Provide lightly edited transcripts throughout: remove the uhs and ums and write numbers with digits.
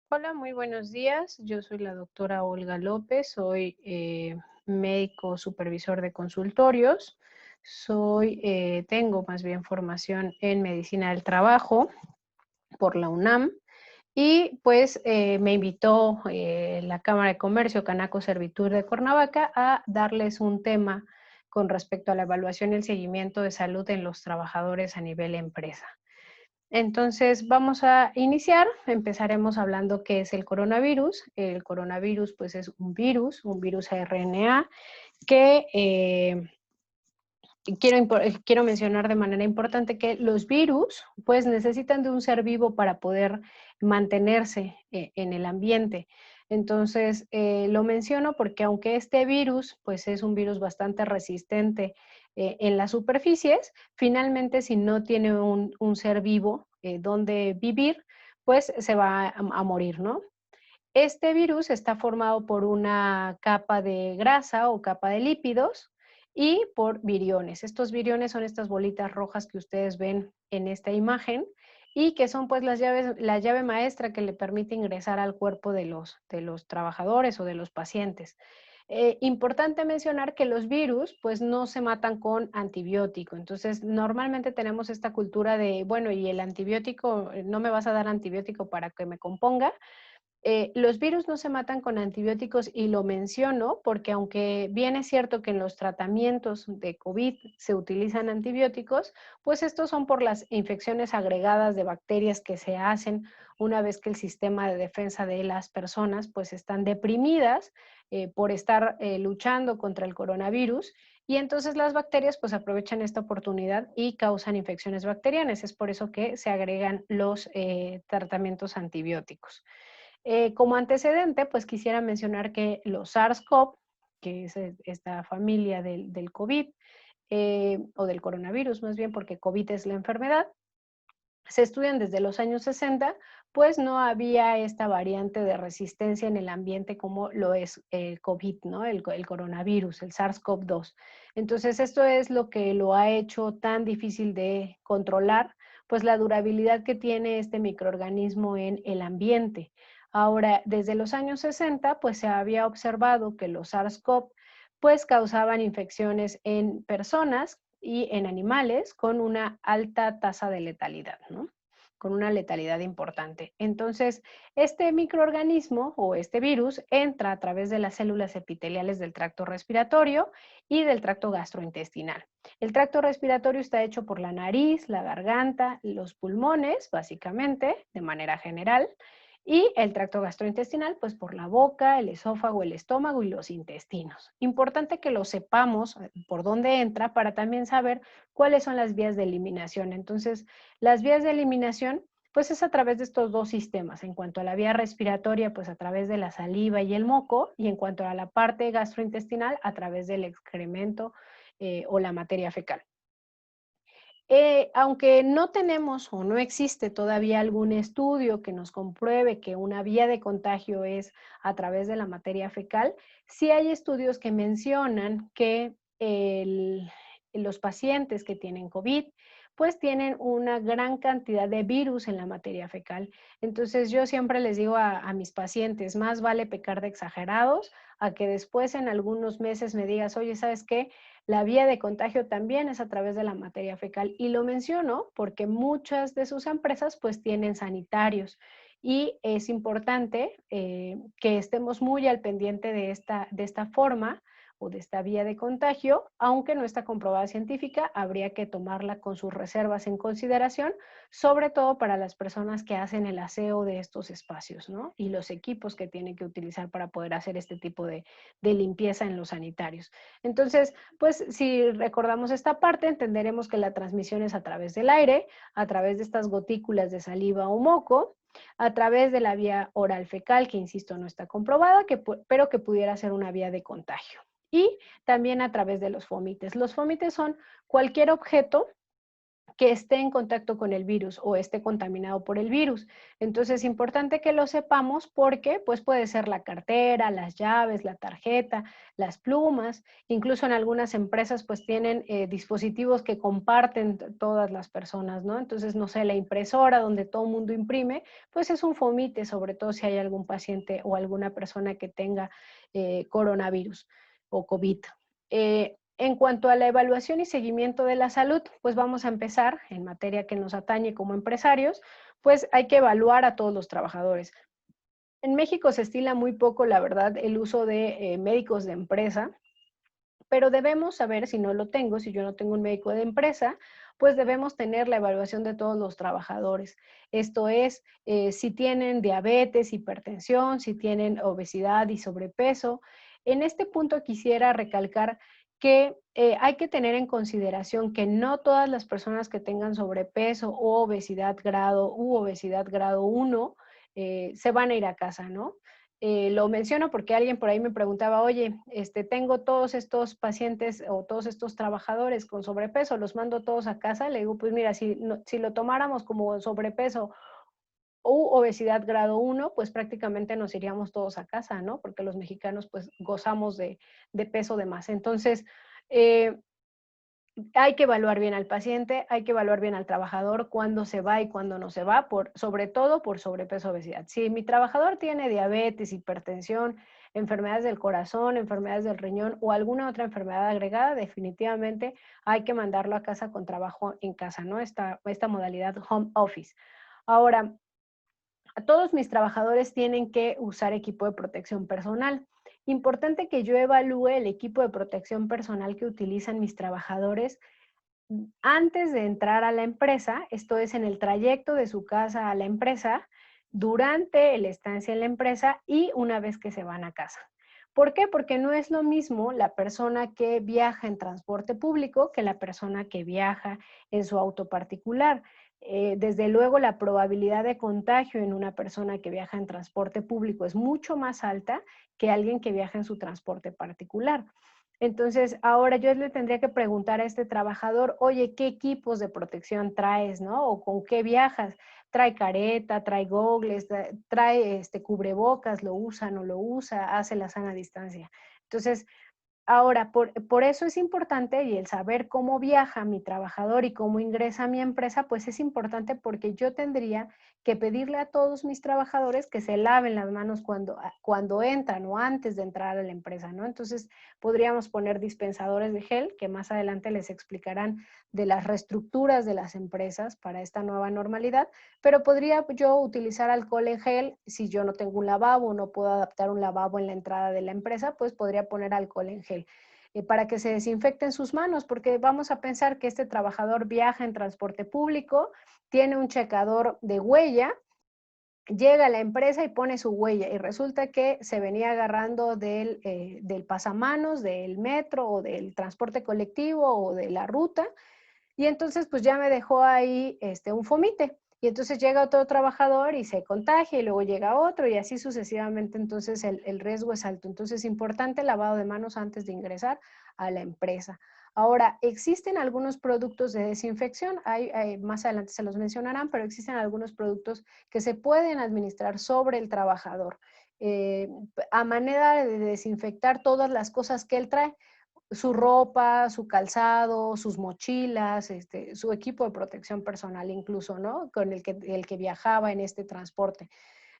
Hola, muy buenos días. Yo soy la doctora Olga López, soy médico supervisor de consultorios. Tengo más bien formación en medicina del trabajo por la UNAM y pues me invitó la Cámara de Comercio Canaco Servitur de Cuernavaca a darles un tema con respecto a la evaluación y el seguimiento de salud en los trabajadores a nivel empresa. Entonces, vamos a iniciar. Empezaremos hablando qué es el coronavirus. El coronavirus, pues, es un virus RNA que quiero mencionar de manera importante que los virus, pues, necesitan de un ser vivo para poder mantenerse en el ambiente. Entonces, lo menciono porque aunque este virus, pues, es un virus bastante resistente en las superficies, finalmente, si no tiene un ser vivo donde vivir, pues, se va a morir, ¿no? Este virus está formado por una capa de grasa o capa de lípidos y por viriones. Estos viriones son estas bolitas rojas que ustedes ven en esta imagen y que son pues la llave maestra que le permite ingresar al cuerpo de los trabajadores o de los pacientes. Importante mencionar que los virus pues no se matan con antibiótico. Entonces, normalmente tenemos esta cultura de, bueno, y el antibiótico, no me vas a dar antibiótico para que me componga. Los virus no se matan con antibióticos y lo menciono porque aunque bien es cierto que en los tratamientos de COVID se utilizan antibióticos, pues estos son por las infecciones agregadas de bacterias que se hacen una vez que el sistema de defensa de las personas pues están deprimidas por estar luchando contra el coronavirus y entonces las bacterias pues aprovechan esta oportunidad y causan infecciones bacterianas. Es por eso que se agregan los tratamientos antibióticos. Como antecedente, pues quisiera mencionar que los SARS-CoV, que es esta familia del COVID, o del coronavirus más bien, porque COVID es la enfermedad, se estudian desde los años 60, pues no había esta variante de resistencia en el ambiente como lo es el COVID, ¿no? El coronavirus, el SARS-CoV-2. Entonces, esto es lo que lo ha hecho tan difícil de controlar, pues la durabilidad que tiene este microorganismo en el ambiente. Ahora, desde los años 60, pues se había observado que los SARS-CoV pues causaban infecciones en personas y en animales con una alta tasa de letalidad, ¿no? Con una letalidad importante. Entonces, este microorganismo o este virus entra a través de las células epiteliales del tracto respiratorio y del tracto gastrointestinal. El tracto respiratorio está hecho por la nariz, la garganta, los pulmones, básicamente, de manera general, y el tracto gastrointestinal, pues por la boca, el esófago, el estómago y los intestinos. Importante que lo sepamos por dónde entra para también saber cuáles son las vías de eliminación. Entonces, las vías de eliminación, pues es a través de estos dos sistemas. En cuanto a la vía respiratoria, pues a través de la saliva y el moco, y en cuanto a la parte gastrointestinal, a través del excremento o la materia fecal. Aunque no tenemos o no existe todavía algún estudio que nos compruebe que una vía de contagio es a través de la materia fecal, sí hay estudios que mencionan que los pacientes que tienen COVID, pues tienen una gran cantidad de virus en la materia fecal. Entonces yo siempre les digo a mis pacientes, más vale pecar de exagerados a que después en algunos meses me digas, oye, ¿sabes qué? La vía de contagio también es a través de la materia fecal y lo menciono porque muchas de sus empresas pues tienen sanitarios y es importante que estemos muy al pendiente de esta forma o de esta vía de contagio, aunque no está comprobada científica, habría que tomarla con sus reservas en consideración, sobre todo para las personas que hacen el aseo de estos espacios, ¿no? Y los equipos que tienen que utilizar para poder hacer este tipo de limpieza en los sanitarios. Entonces, pues si recordamos esta parte, entenderemos que la transmisión es a través del aire, a través de estas gotículas de saliva o moco, a través de la vía oral fecal, que insisto no está comprobada, pero que pudiera ser una vía de contagio. Y también a través de los fomites. Los fomites son cualquier objeto que esté en contacto con el virus o esté contaminado por el virus. Entonces es importante que lo sepamos porque pues puede ser la cartera, las llaves, la tarjeta, las plumas, incluso en algunas empresas pues tienen dispositivos que comparten todas las personas, ¿no? Entonces, no sé, la impresora donde todo el mundo imprime, pues es un fomite, sobre todo si hay algún paciente o alguna persona que tenga coronavirus o COVID. En cuanto a la evaluación y seguimiento de la salud, pues vamos a empezar en materia que nos atañe como empresarios, pues hay que evaluar a todos los trabajadores. En México se estila muy poco, la verdad, el uso de médicos de empresa, pero debemos saber, si no lo tengo, si yo no tengo un médico de empresa, pues debemos tener la evaluación de todos los trabajadores. Esto es, si tienen diabetes, hipertensión, si tienen obesidad y sobrepeso. En este punto quisiera recalcar que hay que tener en consideración que no todas las personas que tengan sobrepeso o obesidad grado 1 se van a ir a casa, ¿no? Lo menciono porque alguien por ahí me preguntaba, oye, tengo todos estos pacientes o todos estos trabajadores con sobrepeso, los mando todos a casa. Le digo, pues mira, si lo tomáramos como sobrepeso u obesidad grado 1, pues prácticamente nos iríamos todos a casa, ¿no? Porque los mexicanos pues gozamos de peso de más. Entonces, eh, hay que evaluar bien al paciente, hay que evaluar bien al trabajador, cuándo se va y cuándo no se va, sobre todo por sobrepeso, obesidad. Si mi trabajador tiene diabetes, hipertensión, enfermedades del corazón, enfermedades del riñón o alguna otra enfermedad agregada, definitivamente hay que mandarlo a casa con trabajo en casa, ¿no? Esta modalidad home office. Ahora, a todos mis trabajadores tienen que usar equipo de protección personal. Importante que yo evalúe el equipo de protección personal que utilizan mis trabajadores antes de entrar a la empresa, esto es en el trayecto de su casa a la empresa, durante la estancia en la empresa y una vez que se van a casa. ¿Por qué? Porque no es lo mismo la persona que viaja en transporte público que la persona que viaja en su auto particular. Desde luego, la probabilidad de contagio en una persona que viaja en transporte público es mucho más alta que alguien que viaja en su transporte particular. Entonces, ahora yo le tendría que preguntar a este trabajador, oye, ¿qué equipos de protección traes, no? ¿O con qué viajas? ¿Trae careta, trae gogles, trae cubrebocas, lo usa, no lo usa, hace la sana distancia? Entonces, ahora, por eso es importante y el saber cómo viaja mi trabajador y cómo ingresa a mi empresa, pues es importante porque yo tendría que pedirle a todos mis trabajadores que se laven las manos cuando entran o antes de entrar a la empresa, ¿no? Entonces, podríamos poner dispensadores de gel, que más adelante les explicarán de las reestructuras de las empresas para esta nueva normalidad, pero podría yo utilizar alcohol en gel si yo no tengo un lavabo, no puedo adaptar un lavabo en la entrada de la empresa, pues podría poner alcohol en gel para que se desinfecten sus manos, porque vamos a pensar que este trabajador viaja en transporte público, tiene un checador de huella, llega a la empresa y pone su huella y resulta que se venía agarrando del pasamanos, del metro o del transporte colectivo o de la ruta y entonces pues ya me dejó ahí un fomite. Y entonces llega otro trabajador y se contagia y luego llega otro y así sucesivamente, entonces el riesgo es alto. Entonces es importante el lavado de manos antes de ingresar a la empresa. Ahora, existen algunos productos de desinfección, más adelante se los mencionarán, pero existen algunos productos que se pueden administrar sobre el trabajador eh, a manera de desinfectar todas las cosas que él trae su ropa, su calzado, sus mochilas, su equipo de protección personal incluso, ¿no? Con el que viajaba en este transporte.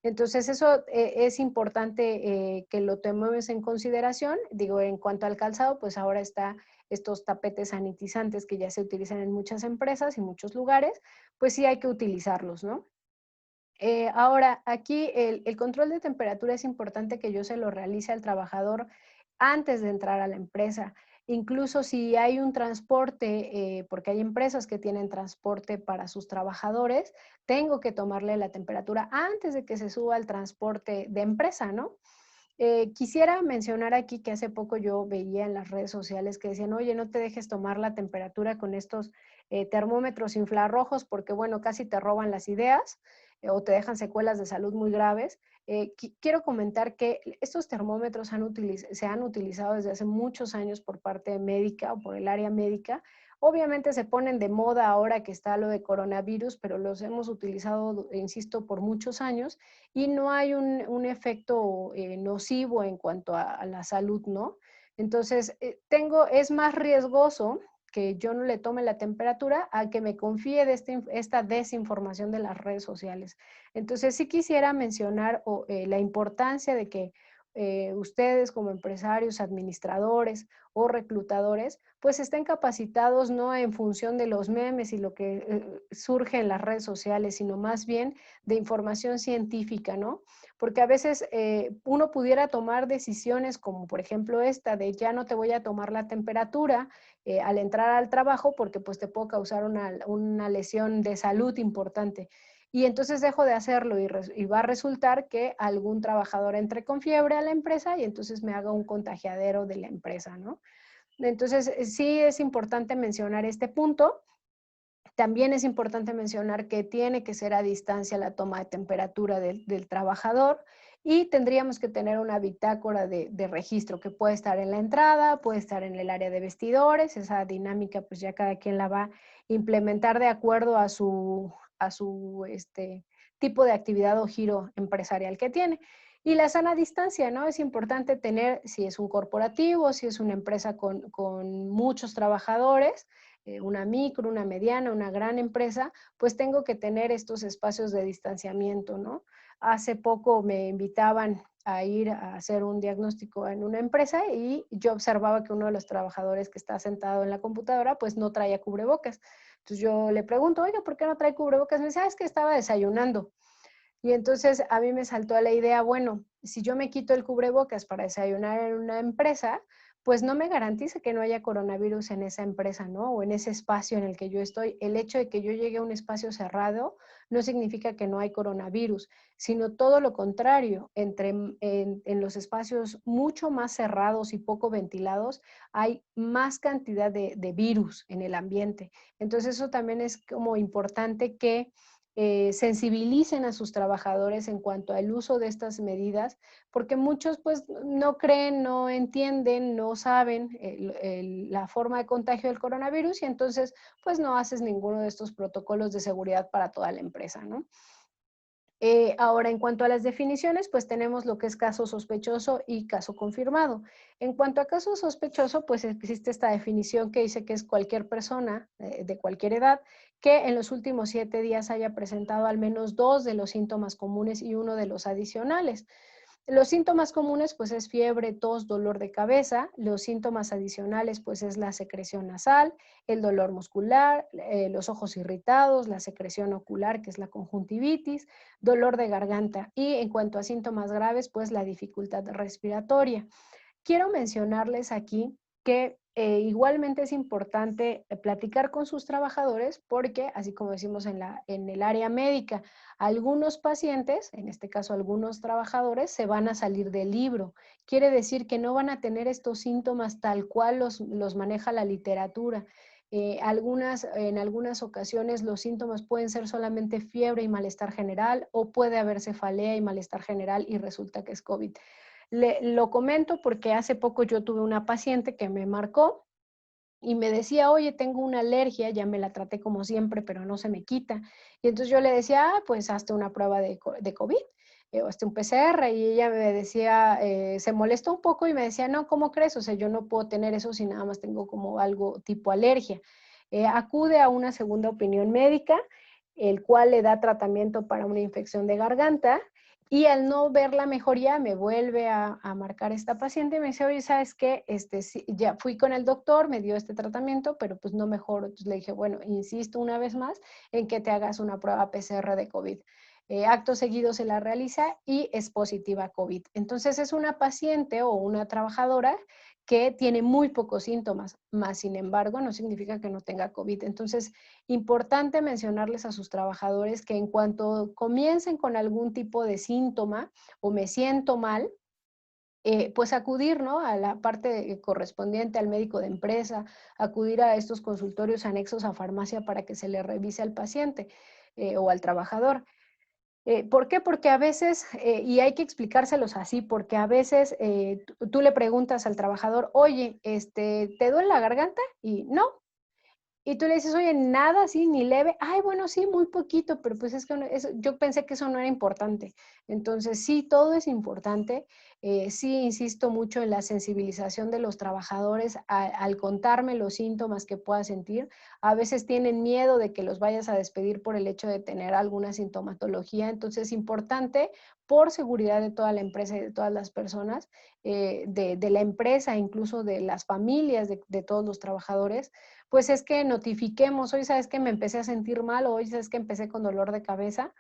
Entonces, eso es importante que lo tomemos en consideración. Digo, en cuanto al calzado, pues ahora está estos tapetes sanitizantes que ya se utilizan en muchas empresas y muchos lugares, pues sí hay que utilizarlos, ¿no? Ahora, aquí el control de temperatura es importante que yo se lo realice al trabajador antes de entrar a la empresa. Incluso si hay un transporte, porque hay empresas que tienen transporte para sus trabajadores, tengo que tomarle la temperatura antes de que se suba al transporte de empresa, ¿no? Quisiera mencionar aquí que hace poco yo veía en las redes sociales que decían, oye, no te dejes tomar la temperatura con estos termómetros infrarrojos porque, bueno, casi te roban las ideas o te dejan secuelas de salud muy graves. Quiero comentar que estos termómetros se han utilizado desde hace muchos años por parte médica o por el área médica Obviamente se ponen de moda ahora que está lo de coronavirus, pero los hemos utilizado, insisto, por muchos años y no hay un efecto nocivo en cuanto a la salud, ¿no? Entonces, es más riesgoso que yo no le tome la temperatura a que me confíe de esta desinformación de las redes sociales. Entonces, sí quisiera mencionar la importancia de que ustedes como empresarios, administradores o reclutadores, pues estén capacitados no en función de los memes y lo que surge en las redes sociales, sino más bien de información científica, ¿no? Porque a veces uno pudiera tomar decisiones como por ejemplo esta de ya no te voy a tomar la temperatura al entrar al trabajo porque pues te puedo causar una lesión de salud importante. Y entonces dejo de hacerlo y va a resultar que algún trabajador entre con fiebre a la empresa y entonces me haga un contagiadero de la empresa, ¿no? Entonces, sí es importante mencionar este punto. También es importante mencionar que tiene que ser a distancia la toma de temperatura del trabajador y tendríamos que tener una bitácora de registro que puede estar en la entrada, puede estar en el área de vestidores. Esa dinámica pues ya cada quien la va a implementar de acuerdo a su tipo de actividad o giro empresarial que tiene. Y la sana distancia, ¿no? Es importante tener, si es un corporativo, si es una empresa con muchos trabajadores, una micro, una mediana, una gran empresa, pues tengo que tener estos espacios de distanciamiento, ¿no? Hace poco me invitaban a ir a hacer un diagnóstico en una empresa y yo observaba que uno de los trabajadores que está sentado en la computadora pues no traía cubrebocas. Entonces yo le pregunto, oiga, ¿por qué no trae cubrebocas? Me dice, es que estaba desayunando. Y entonces a mí me saltó la idea, bueno, si yo me quito el cubrebocas para desayunar en una empresa, pues no me garantiza que no haya coronavirus en esa empresa, ¿no? O en ese espacio en el que yo estoy. El hecho de que yo llegue a un espacio cerrado no significa que no hay coronavirus, sino todo lo contrario. En los espacios mucho más cerrados y poco ventilados hay más cantidad de virus en el ambiente. Entonces eso también es como importante que sensibilicen a sus trabajadores en cuanto al uso de estas medidas, porque muchos pues no creen, no entienden, no saben la forma de contagio del coronavirus y entonces pues no haces ninguno de estos protocolos de seguridad para toda la empresa, ¿no? Ahora, en cuanto a las definiciones, pues tenemos lo que es caso sospechoso y caso confirmado. En cuanto a caso sospechoso, pues existe esta definición que dice que es cualquier persona de cualquier edad que en los últimos 7 días haya presentado al menos 2 de los síntomas comunes y uno de los adicionales. Los síntomas comunes, pues es fiebre, tos, dolor de cabeza. Los síntomas adicionales, pues es la secreción nasal, el dolor muscular, los ojos irritados, la secreción ocular, que es la conjuntivitis, dolor de garganta. Y en cuanto a síntomas graves, pues la dificultad respiratoria. Quiero mencionarles aquí que igualmente es importante platicar con sus trabajadores porque, así como decimos en el área médica, algunos pacientes, en este caso algunos trabajadores, se van a salir del libro. Quiere decir que no van a tener estos síntomas tal cual los maneja la literatura. En algunas ocasiones los síntomas pueden ser solamente fiebre y malestar general o puede haber cefalea y malestar general y resulta que es COVID. Lo comento porque hace poco yo tuve una paciente que me marcó y me decía, oye, tengo una alergia, ya me la traté como siempre, pero no se me quita. Y entonces yo le decía, pues hazte una prueba de COVID, o hazte un PCR. Y ella me decía, se molestó un poco y me decía, no, ¿cómo crees? O sea, yo no puedo tener eso si nada más tengo como algo tipo alergia. Acude a una segunda opinión médica, el cual le da tratamiento para una infección de garganta y al no ver la mejoría, me vuelve a marcar esta paciente y me dice, oye, ¿sabes qué? Sí, ya fui con el doctor, me dio este tratamiento, pero pues no mejoró. Entonces le dije, bueno, insisto una vez más en que te hagas una prueba PCR de COVID. Acto seguido se la realiza y es positiva a COVID. Entonces es una paciente o una trabajadora que tiene muy pocos síntomas, más sin embargo no significa que no tenga COVID. Entonces, importante mencionarles a sus trabajadores que en cuanto comiencen con algún tipo de síntoma o me siento mal, pues acudir, ¿no? A la parte correspondiente al médico de empresa, acudir a estos consultorios anexos a farmacia para que se le revise al paciente o al trabajador. ¿Por qué? Porque a veces, y hay que explicárselos así, porque a veces tú le preguntas al trabajador, oye, ¿te duele la garganta? Y no. Y tú le dices, oye, nada así, ni leve. Ay, bueno, sí, muy poquito, pero pues es que yo pensé que eso no era importante. Entonces, sí, todo es importante. Sí, insisto mucho en la sensibilización de los trabajadores al contarme los síntomas que pueda sentir. A veces tienen miedo de que los vayas a despedir por el hecho de tener alguna sintomatología. Entonces, es importante, por seguridad de toda la empresa y de todas las personas, de la empresa, incluso de las familias de todos los trabajadores, pues es que notifiquemos, hoy sabes que me empecé a sentir mal, o hoy sabes que empecé con dolor de cabeza,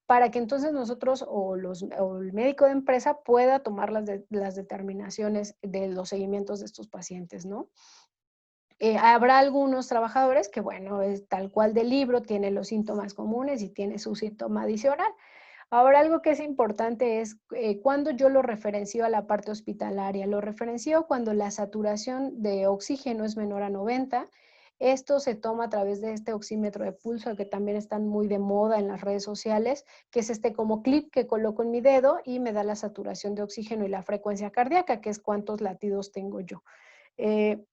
para que entonces nosotros o el médico de empresa pueda tomar las determinaciones de los seguimientos de estos pacientes, ¿no? Habrá algunos trabajadores que, bueno, es tal cual del libro, tiene los síntomas comunes y tiene su síntoma adicional. Ahora, algo que es importante es cuando yo lo referencio a la parte hospitalaria. Lo referencio cuando la saturación de oxígeno es menor a 90. Esto se toma a través de este oxímetro de pulso, que también están muy de moda en las redes sociales, que es este como clip que coloco en mi dedo y me da la saturación de oxígeno y la frecuencia cardíaca, que es cuántos latidos tengo yo. Eh,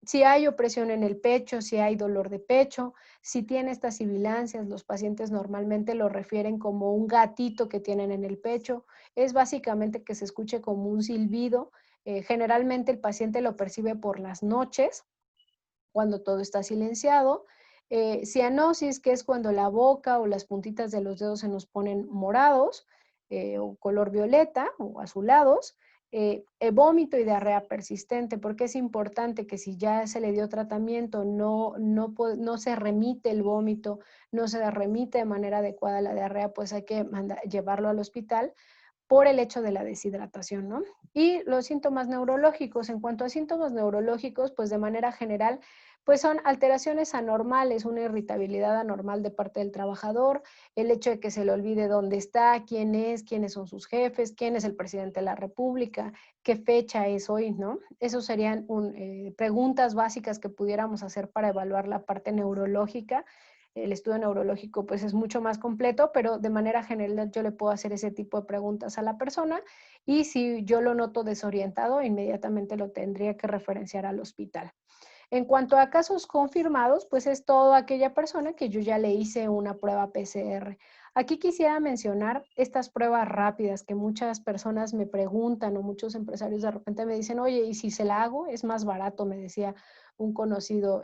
si hay opresión en el pecho, si hay dolor de pecho, si tiene estas sibilancias, los pacientes normalmente lo refieren como un gatito que tienen en el pecho. Es básicamente que se escuche como un silbido. Generalmente el paciente lo percibe por las noches, cuando todo está silenciado. Cianosis, que es cuando la boca o las puntitas de los dedos se nos ponen morados, o color violeta o azulados. Vómito y diarrea persistente, porque es importante que si ya se le dio tratamiento, no se remite el vómito, no se remite de manera adecuada la diarrea, pues hay que llevarlo al hospital por el hecho de la deshidratación, ¿no? Y los síntomas neurológicos, en cuanto a síntomas neurológicos, pues de manera general, pues son alteraciones anormales, una irritabilidad anormal de parte del trabajador, el hecho de que se le olvide dónde está, quién es, quiénes son sus jefes, quién es el presidente de la República, qué fecha es hoy, ¿no? Esos serían preguntas básicas que pudiéramos hacer para evaluar la parte neurológica. El estudio neurológico pues es mucho más completo, pero de manera general yo le puedo hacer ese tipo de preguntas a la persona, y si yo lo noto desorientado, inmediatamente lo tendría que referenciar al hospital. En cuanto a casos confirmados, pues es toda aquella persona que yo ya le hice una prueba PCR. Aquí quisiera mencionar estas pruebas rápidas que muchas personas me preguntan, o muchos empresarios de repente me dicen, oye, ¿y si se la hago? Es más barato, me decía un conocido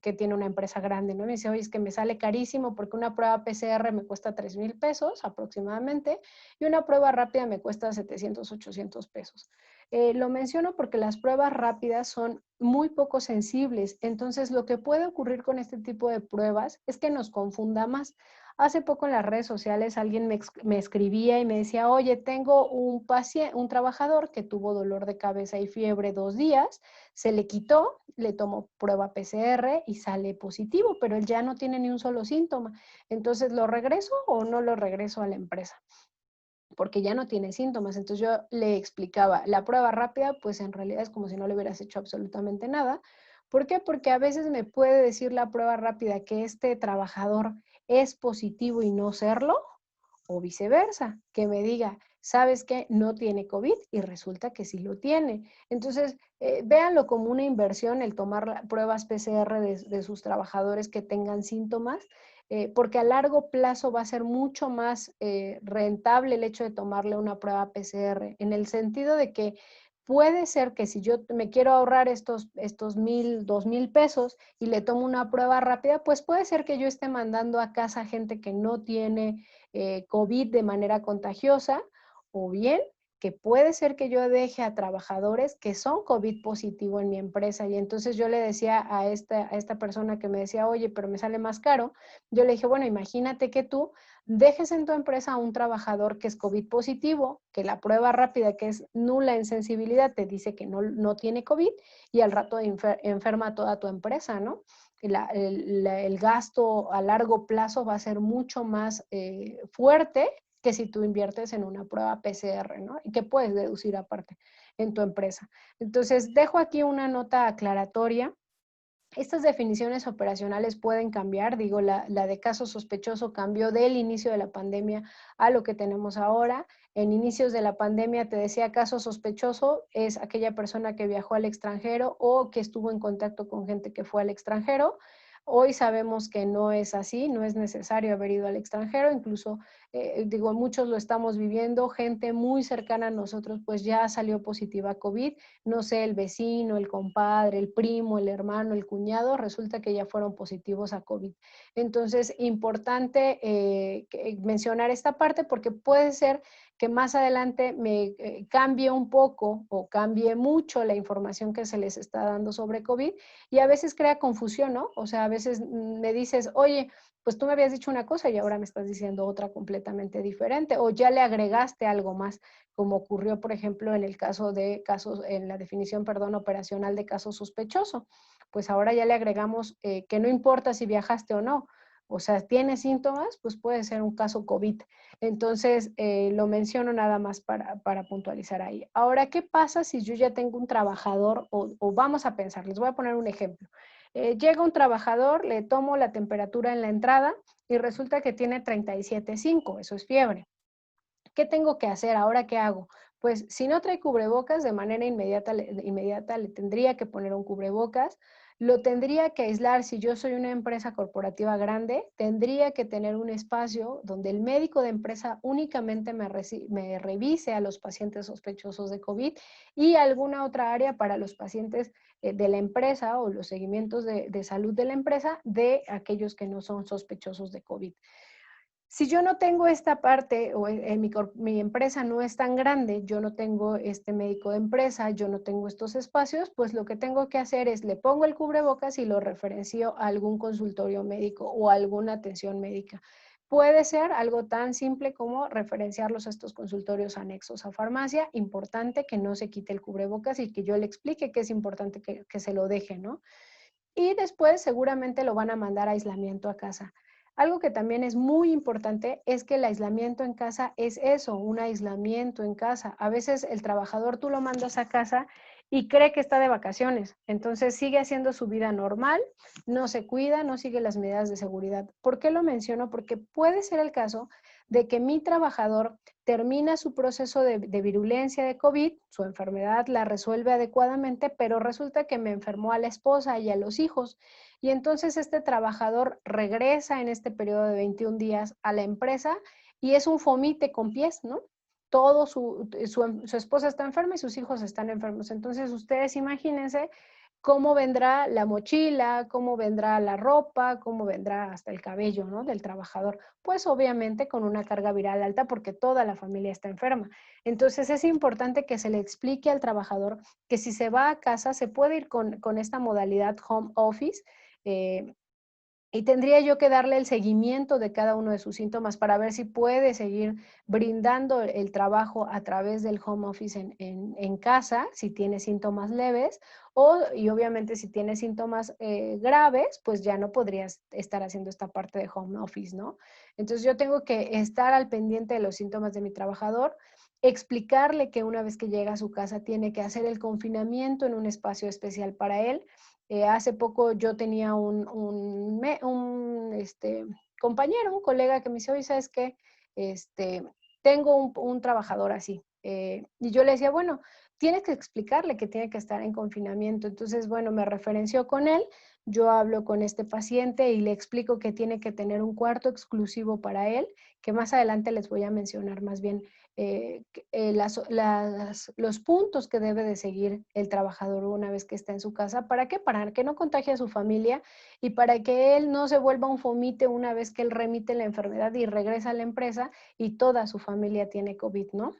que tiene una empresa grande, ¿no? Me dice, oye, es que me sale carísimo porque una prueba PCR me cuesta 3,000 pesos aproximadamente, y una prueba rápida me cuesta 700, 800 pesos. Lo menciono porque las pruebas rápidas son muy poco sensibles. Entonces, lo que puede ocurrir con este tipo de pruebas es que nos confunda más. Hace poco en las redes sociales alguien me escribía y me decía, oye, tengo un trabajador que tuvo dolor de cabeza y fiebre 2 días, se le quitó, le tomó prueba PCR y sale positivo, pero él ya no tiene ni un solo síntoma. Entonces, ¿lo regreso o no lo regreso a la empresa? Porque ya no tiene síntomas. Entonces yo le explicaba, la prueba rápida, pues en realidad es como si no le hubieras hecho absolutamente nada. ¿Por qué? Porque a veces me puede decir la prueba rápida que este trabajador es positivo y no serlo, o viceversa, que me diga, ¿sabes qué? No tiene COVID y resulta que sí lo tiene. Entonces, véanlo como una inversión el tomar pruebas PCR de sus trabajadores que tengan síntomas, porque a largo plazo va a ser mucho más rentable el hecho de tomarle una prueba PCR, en el sentido de que puede ser que si yo me quiero ahorrar estos 1,000, 2,000 pesos y le tomo una prueba rápida, pues puede ser que yo esté mandando a casa gente que no tiene COVID de manera contagiosa, o bien que puede ser que yo deje a trabajadores que son COVID positivo en mi empresa. Y entonces yo le decía a esta persona que me decía, oye, pero me sale más caro, yo le dije, bueno, imagínate que tú dejes en tu empresa a un trabajador que es COVID positivo, que la prueba rápida, que es nula en sensibilidad, te dice que no tiene COVID, y al rato enferma toda tu empresa, ¿no? El gasto a largo plazo va a ser mucho más fuerte que si tú inviertes en una prueba PCR, ¿no? Y que puedes deducir aparte en tu empresa. Entonces, dejo aquí una nota aclaratoria. Estas definiciones operacionales pueden cambiar, digo, la de caso sospechoso cambió del inicio de la pandemia a lo que tenemos ahora. En inicios de la pandemia te decía, caso sospechoso es aquella persona que viajó al extranjero o que estuvo en contacto con gente que fue al extranjero. Hoy sabemos que no es así, no es necesario haber ido al extranjero, incluso, digo, muchos lo estamos viviendo, gente muy cercana a nosotros pues ya salió positiva a COVID, no sé, el vecino, el compadre, el primo, el hermano, el cuñado, resulta que ya fueron positivos a COVID. Entonces, importante mencionar esta parte porque puede ser que más adelante me cambie un poco o cambie mucho la información que se les está dando sobre COVID y a veces crea confusión, ¿no? O sea, a veces me dices, oye, pues tú me habías dicho una cosa y ahora me estás diciendo otra completamente diferente, o ya le agregaste algo más, como ocurrió, por ejemplo, en el caso de casos, en la definición, perdón, operacional de caso sospechoso. Pues ahora ya le agregamos que no importa si viajaste o no, o sea, tienes síntomas, pues puede ser un caso COVID. Entonces, lo menciono nada más para puntualizar ahí. Ahora, ¿qué pasa si yo ya tengo un trabajador o vamos a pensar, les voy a poner un ejemplo. Llega un trabajador, le tomo la temperatura en la entrada y resulta que tiene 37,5, eso es fiebre. ¿Qué tengo que hacer? ¿Ahora qué hago? Pues si no trae cubrebocas, de manera inmediata le tendría que poner un cubrebocas, lo tendría que aislar. Si yo soy una empresa corporativa grande, tendría que tener un espacio donde el médico de empresa únicamente me revise a los pacientes sospechosos de COVID y alguna otra área para los pacientes de la empresa o los seguimientos de salud de la empresa de aquellos que no son sospechosos de COVID. Si yo no tengo esta parte o mi empresa no es tan grande, yo no tengo este médico de empresa, yo no tengo estos espacios, pues lo que tengo que hacer es le pongo el cubrebocas y lo referencio a algún consultorio médico o a alguna atención médica. Puede ser algo tan simple como referenciarlos a estos consultorios anexos a farmacia. Importante que no se quite el cubrebocas y que yo le explique que es importante que se lo deje, ¿no? Y después seguramente lo van a mandar a aislamiento a casa. Algo que también es muy importante es que el aislamiento en casa es eso, un aislamiento en casa. A veces el trabajador tú lo mandas a casa y cree que está de vacaciones, entonces sigue haciendo su vida normal, no se cuida, no sigue las medidas de seguridad. ¿Por qué lo menciono? Porque puede ser el caso de que mi trabajador termina su proceso de virulencia de COVID, su enfermedad la resuelve adecuadamente, pero resulta que me enfermó a la esposa y a los hijos. Y entonces este trabajador regresa en este periodo de 21 días a la empresa y es un fomite con pies, ¿no? Todo su esposa está enferma y sus hijos están enfermos. Entonces ustedes imagínense cómo vendrá la mochila, cómo vendrá la ropa, cómo vendrá hasta el cabello, ¿no? Del trabajador. Pues obviamente con una carga viral alta porque toda la familia está enferma. Entonces es importante que se le explique al trabajador que si se va a casa se puede ir con esta modalidad home office. eh, y tendría yo que darle el seguimiento de cada uno de sus síntomas para ver si puede seguir brindando el trabajo a través del home office en casa, si tiene síntomas leves, y obviamente si tiene síntomas graves, pues ya no podrías estar haciendo esta parte de home office, ¿no? Entonces yo tengo que estar al pendiente de los síntomas de mi trabajador, explicarle que una vez que llega a su casa tiene que hacer el confinamiento en un espacio especial para él. Hace poco yo tenía un compañero, un colega que me dice, oye, ¿sabes qué? Tengo un trabajador así. Y yo le decía, bueno, tienes que explicarle que tiene que estar en confinamiento. Entonces, bueno, me referenció con él, yo hablo con este paciente y le explico que tiene que tener un cuarto exclusivo para él, que más adelante les voy a mencionar más bien los puntos que debe de seguir el trabajador una vez que está en su casa. ¿Para qué? Para que no contagie a su familia y para que él no se vuelva un fomite una vez que él remite la enfermedad y regresa a la empresa y toda su familia tiene COVID, ¿no?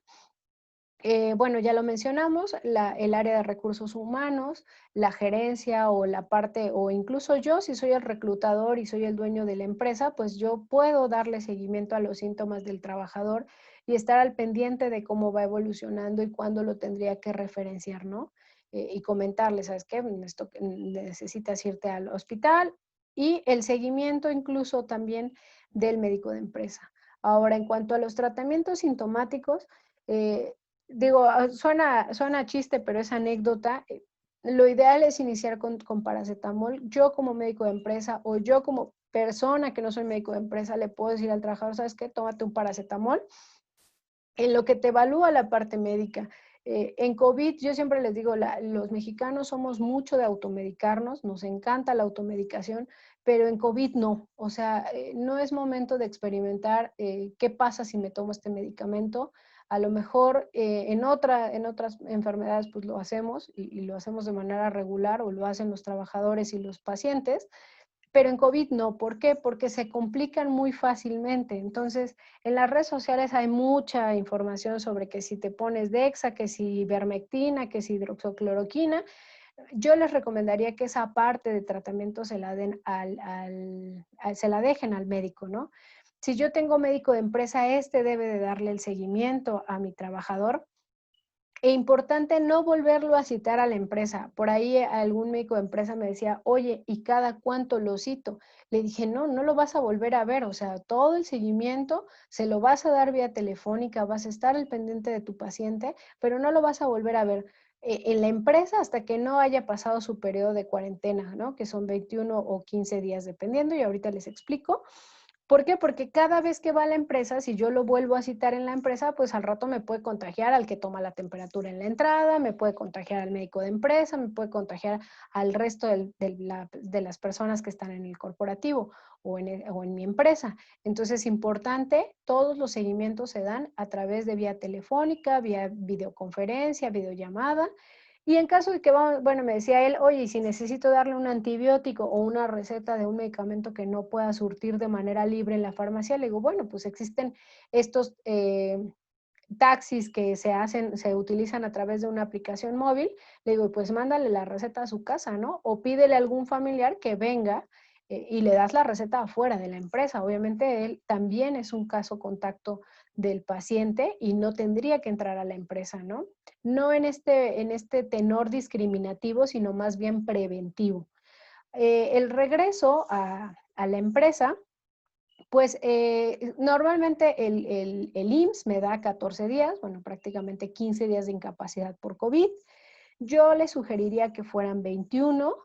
Bueno, ya lo mencionamos, el área de recursos humanos, la gerencia o la parte, o incluso yo, si soy el reclutador y soy el dueño de la empresa, pues yo puedo darle seguimiento a los síntomas del trabajador y estar al pendiente de cómo va evolucionando y cuándo lo tendría que referenciar, ¿no? Y comentarle, ¿sabes qué? Esto necesitas irte al hospital y el seguimiento incluso también del médico de empresa. Ahora, en cuanto a los tratamientos sintomáticos, eh, digo, suena chiste, pero es anécdota. Lo ideal es iniciar con paracetamol. Yo como médico de empresa o yo como persona que no soy médico de empresa le puedo decir al trabajador, ¿sabes qué? Tómate un paracetamol en lo que te evalúa la parte médica. En COVID, yo siempre les digo, los mexicanos somos mucho de automedicarnos, nos encanta la automedicación, pero en COVID no. O sea, no es momento de experimentar qué pasa si me tomo este medicamento. A lo mejor en otras enfermedades pues lo hacemos y lo hacemos de manera regular o lo hacen los trabajadores y los pacientes, pero en COVID no. ¿Por qué? Porque se complican muy fácilmente. Entonces, en las redes sociales hay mucha información sobre que si te pones Dexa, que si ivermectina, que si hidroxicloroquina. Yo les recomendaría que esa parte de tratamiento se la den se la dejen al médico, ¿no? Si yo tengo médico de empresa, este debe de darle el seguimiento a mi trabajador. E importante no volverlo a citar a la empresa. Por ahí algún médico de empresa me decía, oye, ¿y cada cuánto lo cito? Le dije, no, no lo vas a volver a ver. O sea, todo el seguimiento se lo vas a dar vía telefónica, vas a estar al pendiente de tu paciente, pero no lo vas a volver a ver en la empresa hasta que no haya pasado su periodo de cuarentena, ¿no? Que son 21 o 15 días dependiendo, y ahorita les explico. ¿Por qué? Porque cada vez que va a la empresa, si yo lo vuelvo a citar en la empresa, pues al rato me puede contagiar al que toma la temperatura en la entrada, me puede contagiar al médico de empresa, me puede contagiar al resto de las personas que están en el corporativo o en mi empresa. Entonces es importante, todos los seguimientos se dan a través de vía telefónica, vía videoconferencia, videollamada. Y en caso de que, bueno, me decía él, oye, y si necesito darle un antibiótico o una receta de un medicamento que no pueda surtir de manera libre en la farmacia, le digo, bueno, pues existen estos taxis que se utilizan a través de una aplicación móvil. Le digo, pues mándale la receta a su casa, ¿no? O pídele a algún familiar que venga y le das la receta afuera de la empresa. Obviamente él también es un caso contacto del paciente y no tendría que entrar a la empresa, ¿no? No en este tenor discriminativo, sino más bien preventivo. El regreso a la empresa, pues normalmente el IMSS me da 14 días, bueno, prácticamente 15 días de incapacidad por COVID. Yo le sugeriría que fueran 21.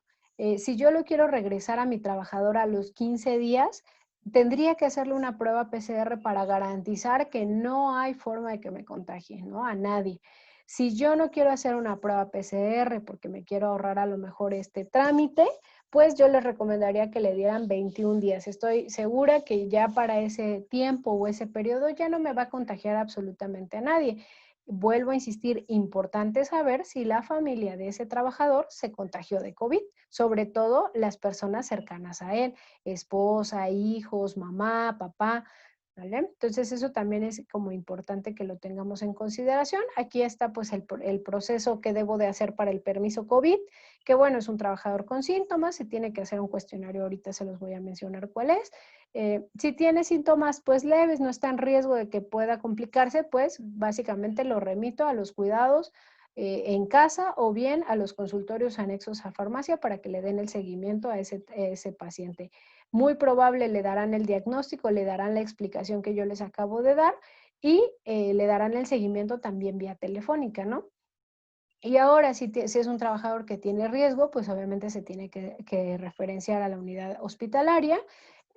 Si yo lo quiero regresar a mi trabajador a los 15 días, tendría que hacerle una prueba PCR para garantizar que no hay forma de que me contagie, ¿no? A nadie. Si yo no quiero hacer una prueba PCR porque me quiero ahorrar a lo mejor este trámite, pues yo les recomendaría que le dieran 21 días. Estoy segura que ya para ese tiempo o ese periodo ya no me va a contagiar absolutamente a nadie. Vuelvo a insistir, importante saber si la familia de ese trabajador se contagió de COVID, sobre todo las personas cercanas a él, esposa, hijos, mamá, papá, ¿vale? Entonces eso también es como importante que lo tengamos en consideración. Aquí está pues el proceso que debo de hacer para el permiso COVID, que bueno, es un trabajador con síntomas, se tiene que hacer un cuestionario, ahorita se los voy a mencionar cuál es. Si tiene síntomas pues leves, no está en riesgo de que pueda complicarse, pues básicamente lo remito a los cuidados en casa o bien a los consultorios anexos a farmacia para que le den el seguimiento a ese paciente. Muy probable le darán el diagnóstico, le darán la explicación que yo les acabo de dar y le darán el seguimiento también vía telefónica, ¿no? Y ahora, si es un trabajador que tiene riesgo, pues obviamente se tiene que referenciar a la unidad hospitalaria.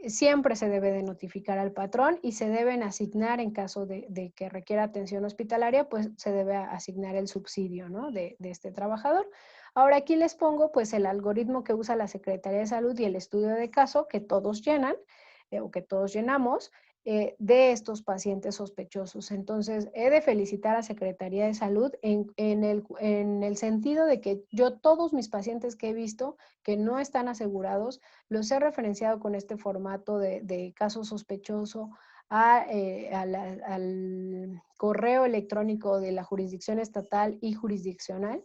Siempre se debe de notificar al patrón y se deben asignar, en caso de que requiera atención hospitalaria, pues se debe asignar el subsidio, ¿no? de este trabajador. Ahora aquí les pongo pues el algoritmo que usa la Secretaría de Salud y el estudio de caso que todos llenan o que todos llenamos de estos pacientes sospechosos. Entonces, he de felicitar a Secretaría de Salud en el sentido de que yo todos mis pacientes que he visto que no están asegurados, los he referenciado con este formato de caso sospechoso al correo electrónico de la jurisdicción estatal y jurisdiccional,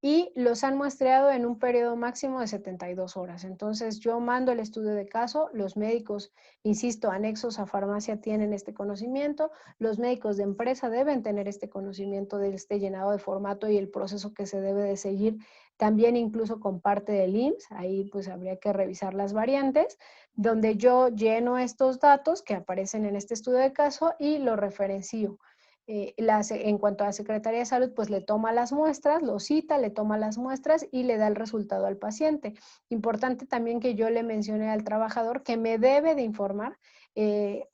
y los han muestreado en un periodo máximo de 72 horas. Entonces yo mando el estudio de caso, los médicos, insisto, anexos a farmacia tienen este conocimiento, los médicos de empresa deben tener este conocimiento de este llenado de formato y el proceso que se debe de seguir, también incluso con parte del IMSS, ahí pues habría que revisar las variantes, donde yo lleno estos datos que aparecen en este estudio de caso y lo referencio. En cuanto a la Secretaría de Salud, pues le toma las muestras, lo cita, le toma las muestras y le da el resultado al paciente. Importante también que yo le mencione al trabajador que me debe de informar eh,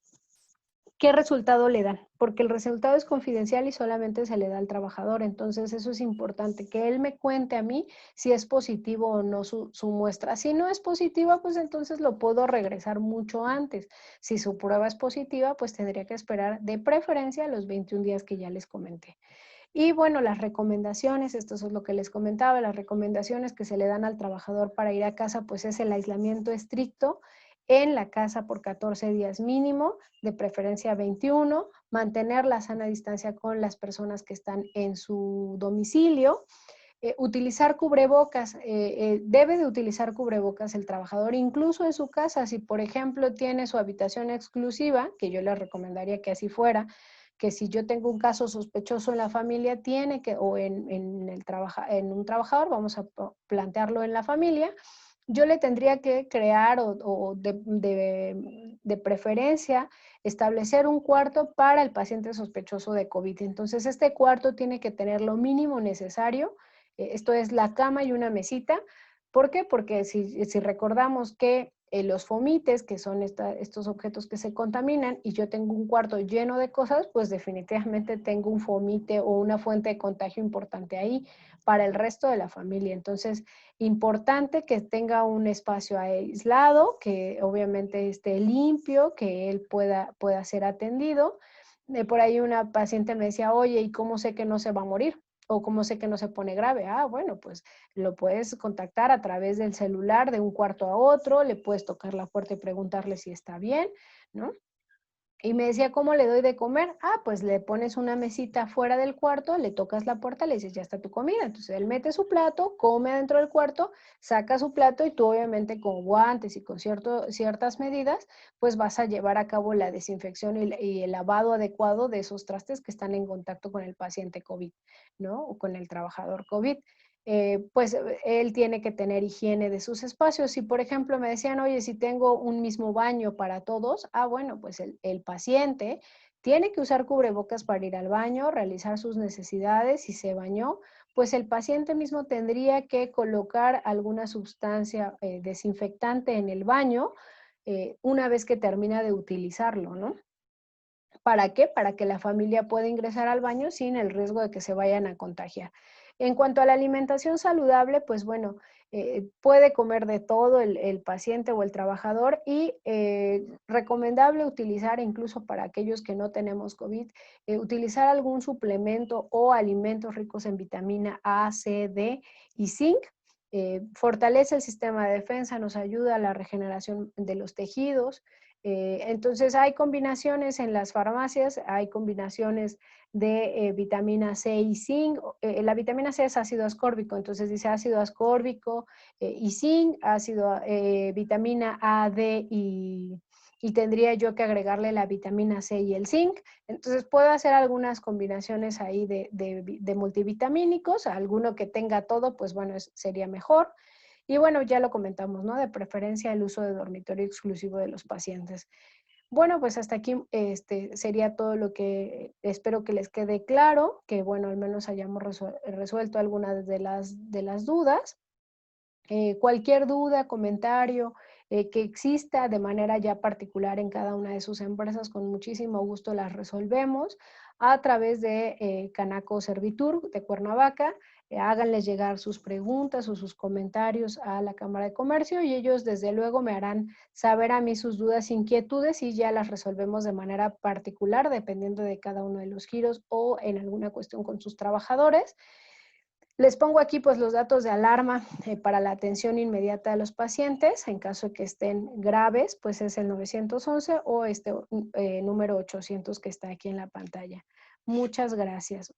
¿qué resultado le dan? Porque el resultado es confidencial y solamente se le da al trabajador. Entonces, eso es importante, que él me cuente a mí si es positivo o no su muestra. Si no es positiva, pues entonces lo puedo regresar mucho antes. Si su prueba es positiva, pues tendría que esperar de preferencia los 21 días que ya les comenté. Y bueno, las recomendaciones, esto es lo que les comentaba, las recomendaciones que se le dan al trabajador para ir a casa, pues es el aislamiento estricto en la casa por 14 días mínimo, de preferencia 21, mantener la sana distancia con las personas que están en su domicilio, utilizar cubrebocas, debe de utilizar cubrebocas el trabajador, incluso en su casa, si por ejemplo tiene su habitación exclusiva, que yo le recomendaría que así fuera, que si yo tengo un caso sospechoso en la familia, tiene que, o en un trabajador, vamos a plantearlo en la familia, yo le tendría que crear o de preferencia establecer un cuarto para el paciente sospechoso de COVID. Entonces, este cuarto tiene que tener lo mínimo necesario, esto es la cama y una mesita. ¿Por qué? Porque si recordamos que los fomites, que son estos objetos que se contaminan, y yo tengo un cuarto lleno de cosas, pues definitivamente tengo un fomite o una fuente de contagio importante ahí para el resto de la familia. Entonces, importante que tenga un espacio aislado, que obviamente esté limpio, que él pueda ser atendido. Por ahí una paciente me decía, oye, ¿y cómo sé que no se va a morir? ¿O cómo sé que no se pone grave? Ah, bueno, pues lo puedes contactar a través del celular de un cuarto a otro, le puedes tocar la puerta y preguntarle si está bien, ¿no? Y me decía, ¿cómo le doy de comer? Ah, pues le pones una mesita fuera del cuarto, le tocas la puerta, le dices, ya está tu comida. Entonces él mete su plato, come adentro del cuarto, saca su plato y tú obviamente con guantes y con ciertas medidas, pues vas a llevar a cabo la desinfección y el lavado adecuado de esos trastes que están en contacto con el paciente COVID, ¿no? O con el trabajador COVID. Pues él tiene que tener higiene de sus espacios. Si, por ejemplo, me decían, oye, si tengo un mismo baño para todos, ah, bueno, pues el paciente tiene que usar cubrebocas para ir al baño, realizar sus necesidades. Si se bañó, pues el paciente mismo tendría que colocar alguna sustancia desinfectante en el baño una vez que termina de utilizarlo, ¿no? ¿Para qué? Para que la familia pueda ingresar al baño sin el riesgo de que se vayan a contagiar. En cuanto a la alimentación saludable, pues bueno, puede comer de todo el paciente o el trabajador y recomendable utilizar, incluso para aquellos que no tenemos COVID, utilizar algún suplemento o alimentos ricos en vitamina A, C, D y zinc. Fortalece el sistema de defensa, nos ayuda a la regeneración de los tejidos. Entonces hay combinaciones en las farmacias, hay combinaciones de vitamina C y zinc. La vitamina C es ácido ascórbico, entonces dice ácido ascórbico y zinc, vitamina A, D y tendría yo que agregarle la vitamina C y el zinc. Entonces puedo hacer algunas combinaciones ahí de multivitamínicos, alguno que tenga todo, pues bueno, sería mejor. Y bueno, ya lo comentamos, ¿no? De preferencia el uso de dormitorio exclusivo de los pacientes. Bueno, pues hasta aquí sería todo lo que espero que les quede claro, que bueno, al menos hayamos resuelto algunas de las dudas. Cualquier duda, comentario que exista de manera ya particular en cada una de sus empresas, con muchísimo gusto las resolvemos a través de Canaco Servitur de Cuernavaca. Háganles llegar sus preguntas o sus comentarios a la Cámara de Comercio y ellos desde luego me harán saber a mí sus dudas, inquietudes y ya las resolvemos de manera particular dependiendo de cada uno de los giros o en alguna cuestión con sus trabajadores. Les pongo aquí pues los datos de alarma para la atención inmediata de los pacientes. En caso de que estén graves, pues es el 911 o este número 800 que está aquí en la pantalla. Muchas gracias.